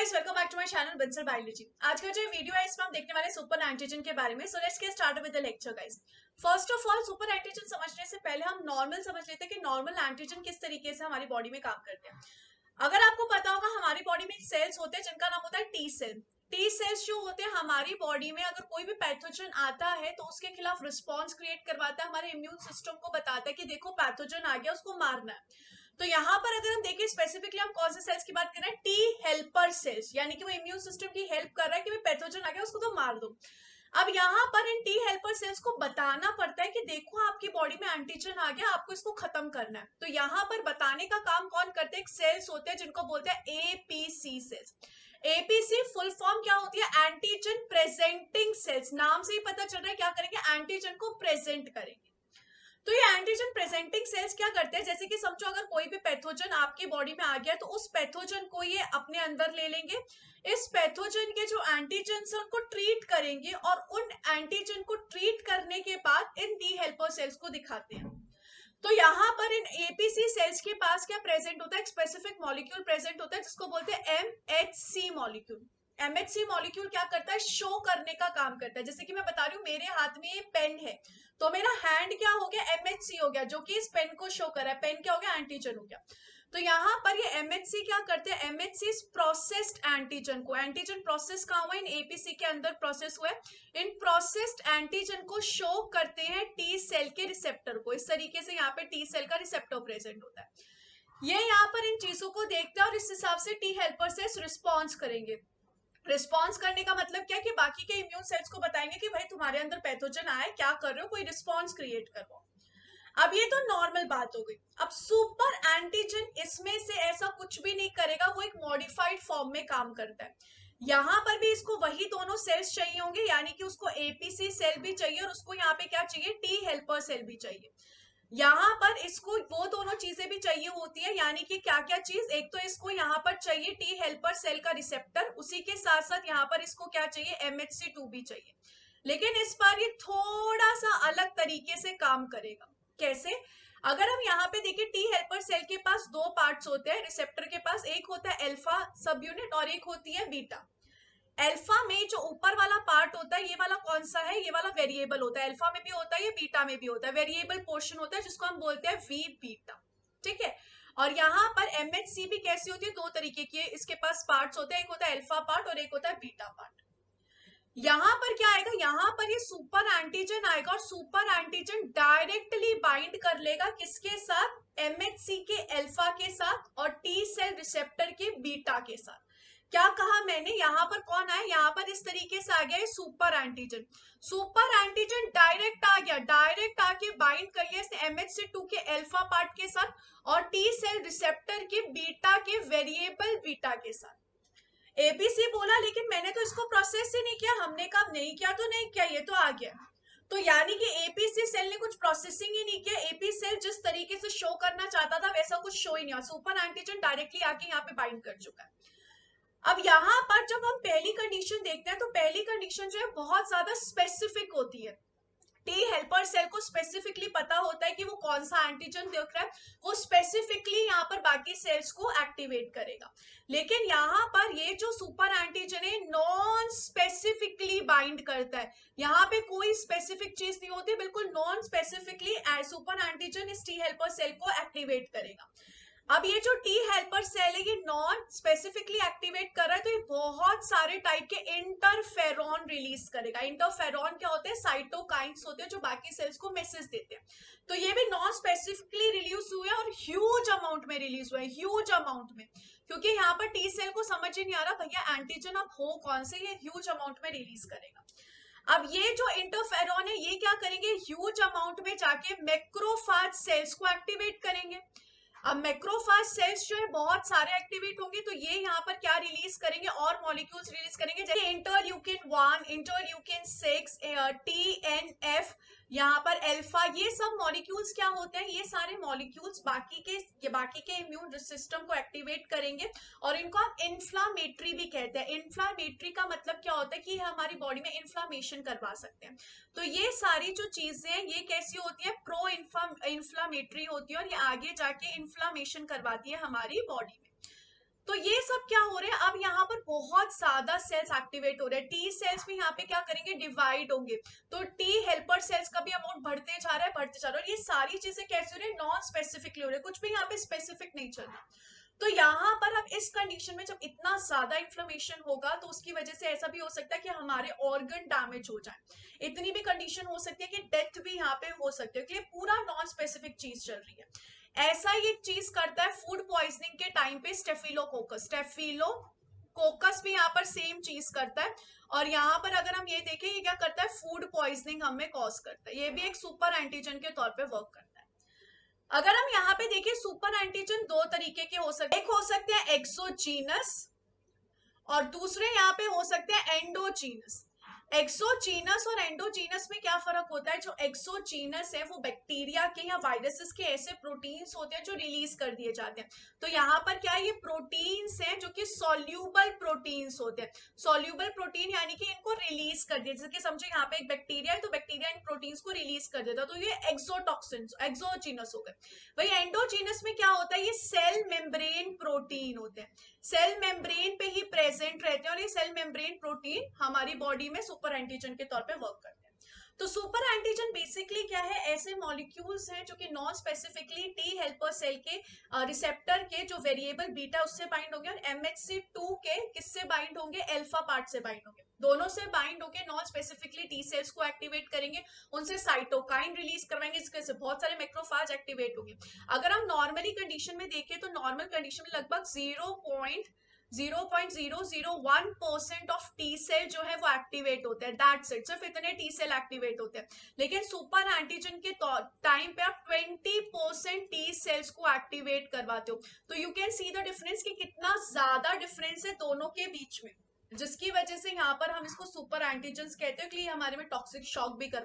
Guys, welcome back to my channel Bansal biology. आज का जो वीडियो है इसमें हम देखने वाले सुपर एंटीजन के बारे में। So let's get start with the lecture guys. First of all, super antigen समझने से पहले हम नॉर्मल समझ लेते हैं कि नॉर्मल एंटीजन किस तरीके से हमारी बॉडी में काम करते हैं। अगर आपको पता होगा, हमारी बॉडी में सेल्स होते हैं जिनका नाम होता है टी सेल। टी सेल्स जो होते हैं हमारी बॉडी में, अगर कोई भी पैथोजन आता है तो उसके खिलाफ रिस्पॉन्स क्रिएट करवाता है, हमारे इम्यून सिस्टम को बताता है कि देखो पैथोजन आ गया, उसको मारना है। तो यहाँ पर अगर हम देखें स्पेसिफिकली, हम कौन से सेल्स की बात कर रहे हैं? टी हेल्पर सेल्स, यानी कि वो इम्यून सिस्टम की हेल्प कर रहा है कि भाई पैथोजन आ गया, उसको तो मार दो। अब यहाँ पर इन टी हेल्पर सेल्स को बताना पड़ता है कि देखो आपकी बॉडी में एंटीजन आ गया, आपको इसको खत्म करना है। तो यहाँ पर बताने का काम कौन करते हैं? सेल्स होते हैं जिनको बोलते हैं APC cells. APC full form क्या होती है? Antigen presenting cells. नाम से ही पता चल रहा है क्या करेंगे? एंटीजन को प्रेजेंट करेंगे। तो ये एंटीजन प्रेजेंटिंग सेल्स क्या करते हैं? जैसे कि समझो अगर कोई भी पैथोजन आपकी बॉडी में आ गया तो उस पैथोजन को ये अपने अंदर ले लेंगे। इस पैथोजन के जो एंटीजन है उनको ट्रीट करेंगे और उन एंटीजन को ट्रीट करने के बाद इन टी हेल्पर सेल्स को दिखाते हैं। तो यहाँ पर इन एपीसी सेल्स के पास क्या प्रेजेंट होता है? एक स्पेसिफिक मॉलिक्यूल प्रेजेंट होता है जिसको बोलते हैं एमएचसी मॉलिक्यूल। एमएचसी मॉलिक्यूल क्या करता है? शो करने का काम करता है। जैसे कि मैं बता रही हूँ, मेरे हाथ में ये पेन है, तो मेरा हैंड क्या हो गया? एमएचसी हो गया, जो कि इस पेन को शो कर रहा है। पेन क्या हो गया? एंटीजन हो गया। तो यहाँ पर ये एमएचसी क्या करते हैं? एमएचसी प्रोसेस्ड एंटीजन को, एंटीजन प्रोसेस कहाँ हुआ? इन एपीसी के अंदर प्रोसेस हुआ है। इन प्रोसेस्ड एंटीजन को शो करते हैं टी सेल के रिसेप्टर को। इस तरीके से यहाँ पे टी सेल का रिसेप्टर प्रेजेंट होता है। ये यहाँ पर इन चीजों को देखते हैं और इस हिसाब से टी हेल्पर सेल्स रिस्पॉन्स करेंगे। रिस्पॉन्स करने का मतलब क्या है? कि बाकी के इम्यून सेल्स को बताएंगे कि भाई तुम्हारे अंदर पैथोजन आया, क्या कर रहे हो, कोई रिस्पॉन्स क्रिएट करो। अब ये तो नॉर्मल बात हो गई। अब सुपर एंटीजन इसमें से ऐसा कुछ भी नहीं करेगा, वो एक मॉडिफाइड फॉर्म में काम करता है। यहाँ पर भी इसको वही दोनों सेल्स चाहिए होंगे, यानी कि उसको एपीसी सेल भी चाहिए और उसको यहाँ पे क्या चाहिए? टी हेल्पर सेल भी चाहिए। यहाँ पर इसको वो दोनों चीजें भी चाहिए होती है, यानी कि क्या क्या चीज? एक तो इसको यहाँ पर चाहिए टी हेल्पर सेल का रिसेप्टर, उसी के साथ साथ यहाँ पर इसको क्या चाहिए? MHC2 भी चाहिए। लेकिन इस बार ये थोड़ा सा अलग तरीके से काम करेगा। कैसे? अगर हम यहाँ पे देखें, टी हेल्पर सेल के पास दो पार्ट्स होते हैं रिसेप्टर के पास। एक होता है अल्फा सब यूनिट और एक होती है बीटा। अल्फा में जो ऊपर वाला पार्ट होता है, ये वाला कौन सा है? ये वाला वेरिएबल होता है। अल्फा में भी होता है, ये बीटा में भी होता है। वेरिएबल पोर्शन होता है जिसको हम बोलते हैं वी बीटा। ठीक है। और यहाँ पर एमएचसी भी कैसी होती है? दो तरीके की है। इसके पास पार्ट्स होते हैं, एक होता है अल्फा पार्ट और एक होता है बीटा पार्ट। यहाँ पर क्या आएगा? यहाँ पर ये सुपर एंटीजन आएगा और सुपर एंटीजन डायरेक्टली बाइंड कर लेगा किसके साथ? एमएचसी के अल्फा के साथ और टी सेल रिसेप्टर के बीटा के साथ। क्या कहा मैंने? यहाँ पर कौन आया? यहाँ पर इस तरीके से आ गया super antigen. Super antigen direct आ गया, डायरेक्ट आके बाइंड कर लिया MHC2 के अल्फा पार्ट के साथ और टी सेल रिसेप्टर के बीटा के वेरिएबल बीटा के साथ। एबीसी बोला, लेकिन मैंने तो इसको प्रोसेस ही नहीं किया। हमने कहा नहीं किया तो नहीं किया, ये तो आ गया। तो यानी कि एपीसी सेल ने कुछ प्रोसेसिंग ही नहीं किया। एपी सेल जिस तरीके से शो करना चाहता था वैसा कुछ शो ही नहीं हुआ। सुपर एंटीजन डायरेक्टली आके यहाँ पे बाइंड कर चुका है। अब यहाँ पर जब हम पहली कंडीशन देखते हैं तो पहली कंडीशन जो है बहुत ज्यादा स्पेसिफिक होती है। टी हेल्पर सेल को स्पेसिफिकली पता होता है कि वो कौन सा एंटीजन देख रहा है, वो स्पेसिफिकली यहाँ पर बाकी सेल्स को एक्टिवेट करेगा। लेकिन यहाँ पर ये जो सुपर एंटीजन है नॉन स्पेसिफिकली बाइंड करता है। यहाँ पे कोई स्पेसिफिक चीज नहीं होती, बिल्कुल नॉन स्पेसिफिकली सुपर एंटीजन इस टी हेल्पर सेल को एक्टिवेट करेगा। अब ये जो टी हेल्पर सेल है ये नॉन स्पेसिफिकली एक्टिवेट कर रहा है, तो ये बहुत सारे टाइप के इंटरफेरॉन रिलीज करेगा। इंटरफेरॉन क्या होते हैं? साइटोकाइंस होते हैं जो बाकी सेल्स को मैसेज देते हैं। तो ये भी नॉन स्पेसिफिकली रिलीज हुए और ह्यूज अमाउंट में रिलीज हुए, ह्यूज अमाउंट में। क्योंकि यहाँ पर टी सेल को समझ ही नहीं आ रहा भैया एंटीजन अब हो कौन से, ये ह्यूज अमाउंट में रिलीज करेगा। अब ये जो इंटरफेरॉन है ये क्या करेंगे? ह्यूज अमाउंट में जाके मैक्रोफेज सेल्स को एक्टिवेट करेंगे। अब मैक्रोफेज सेल्स जो है बहुत सारे एक्टिवेट होंगे, तो ये यहाँ पर क्या रिलीज करेंगे? और मॉलिक्यूल्स रिलीज करेंगे, जैसे इंटरल्यूकिन 1, इंटरल्यूकिन 6, TNF, यहाँ पर अल्फा। ये सब मॉलिक्यूल्स क्या होते हैं? ये सारे मॉलिक्यूल्स बाकी के इम्यून सिस्टम को एक्टिवेट करेंगे और इनको हम इन्फ्लामेटरी भी कहते हैं। इन्फ्लामेटरी का मतलब क्या होता है? कि हमारी बॉडी में इन्फ्लामेशन करवा सकते हैं। तो ये सारी जो चीजें हैं ये कैसी होती है? प्रो इन्फ्लामेटरी होती है और ये आगे जाके इन्फ्लामेशन करवाती है हमारी बॉडी में। तो ये सब क्या हो रहा है, अब यहाँ पर बहुत ज्यादा सेल्स एक्टिवेट हो रहे हैं, टी सेल्स भी यहाँ पे क्या करेंगे, डिवाइड होंगे, तो टी हेल्पर सेल्स का भी अमाउंट बढ़ते जा रहा है, बढ़ते जा रहा है। और ये सारी चीजें कैसे हो रही है, नॉन स्पेसिफिकली हो रही है, कुछ भी यहाँ पे स्पेसिफिक नहीं चल रहा। तो यहाँ पर अब इस कंडीशन में जब इतना ज्यादा इन्फ्लेमेशन होगा तो उसकी वजह से ऐसा भी हो सकता है कि हमारे ऑर्गन डैमेज हो जाए, इतनी भी कंडीशन हो सकती है कि डेथ भी यहाँ पे हो सकती है, कि पूरा नॉन स्पेसिफिक चीज चल रही है। ऐसा ही एक चीज करता है फूड पॉइजनिंग के टाइम पे स्टेफिलोकोकस, स्टेफिलोकोकस भी यहाँ पर सेम चीज करता है। और यहाँ पर अगर हम ये देखें, ये क्या करता है, फूड पॉइजनिंग हमें कॉज करता है, ये भी एक सुपर एंटीजन के तौर पे वर्क करता है। अगर हम यहाँ पे देखें, सुपर एंटीजन दो तरीके के हो सकते हैं, एक हो सकते हैं एक्सोजीनस और दूसरे यहाँ पे हो सकते हैं एंडोजीनस। एक्सोजीनस और एंडोजीनस में क्या फर्क होता है, जो एक्सोजीनस है वो बैक्टीरिया के या वायरसेस के ऐसे प्रोटीन्स होते हैं जो रिलीज कर दिए जाते हैं। तो यहाँ पर क्या है, ये प्रोटीन्स हैं जो कि सॉल्यूबल प्रोटीन्स होते हैं। सॉल्यूबल प्रोटीन यानी कि इनको रिलीज कर दिया, जैसे कि समझो यहाँ पे एक बैक्टीरिया है तो बैक्टीरिया इन प्रोटीन्स को रिलीज कर देता है, तो ये एक्सोटॉक्सिन एक्सोजीनस हो गए। वही एंडोजीनस में क्या होता है, ये सेल मेम्ब्रेन प्रोटीन होते हैं, सेल मेम्ब्रेन पे ही प्रेजेंट रहते हैं, और ये सेल मेम्ब्रेन प्रोटीन हमारी बॉडी में सुपर एंटीजन के तौर पे वर्क करते हैं। तो सुपर एंटीजन बेसिकली क्या है, ऐसे मॉलिक्यूल्स हैं जो कि non specifically T helper cell के रिसेप्टर के जो वेरिएबल बीटा उससे बाइंड होंगे, और MHC2 के किससे बाइंड होंगे, अल्फा पार्ट से बाइंड होंगे, दोनों से बाइंड होकर नॉन स्पेसिफिकली टी सेल्स को एक्टिवेट करेंगे, उनसे साइटोकाइन रिलीज करवाएंगे, जिसके से बहुत सारे मैक्रोफाज एक्टिवेट होंगे। अगर हम नॉर्मली कंडीशन में देखें तो नॉर्मल कंडीशन में लगभग 0.0001% ऑफ टी सेल जो है वो एक्टिवेट होते हैं, दैट्स इट, सिर्फ इतने टी सेल एक्टिवेट होते हैं। लेकिन सुपर एंटीजन के टाइम पे आप 20% टी सेल्स को एक्टिवेट करवाते हो, तो you can see the difference कि कितना ज्यादा डिफरेंस है दोनों के बीच में, जिसकी वजह से यहाँ पर हम इसको सुपर एंटीजन कहते हैं कि हमारे में टॉक्सिक शॉक भी कर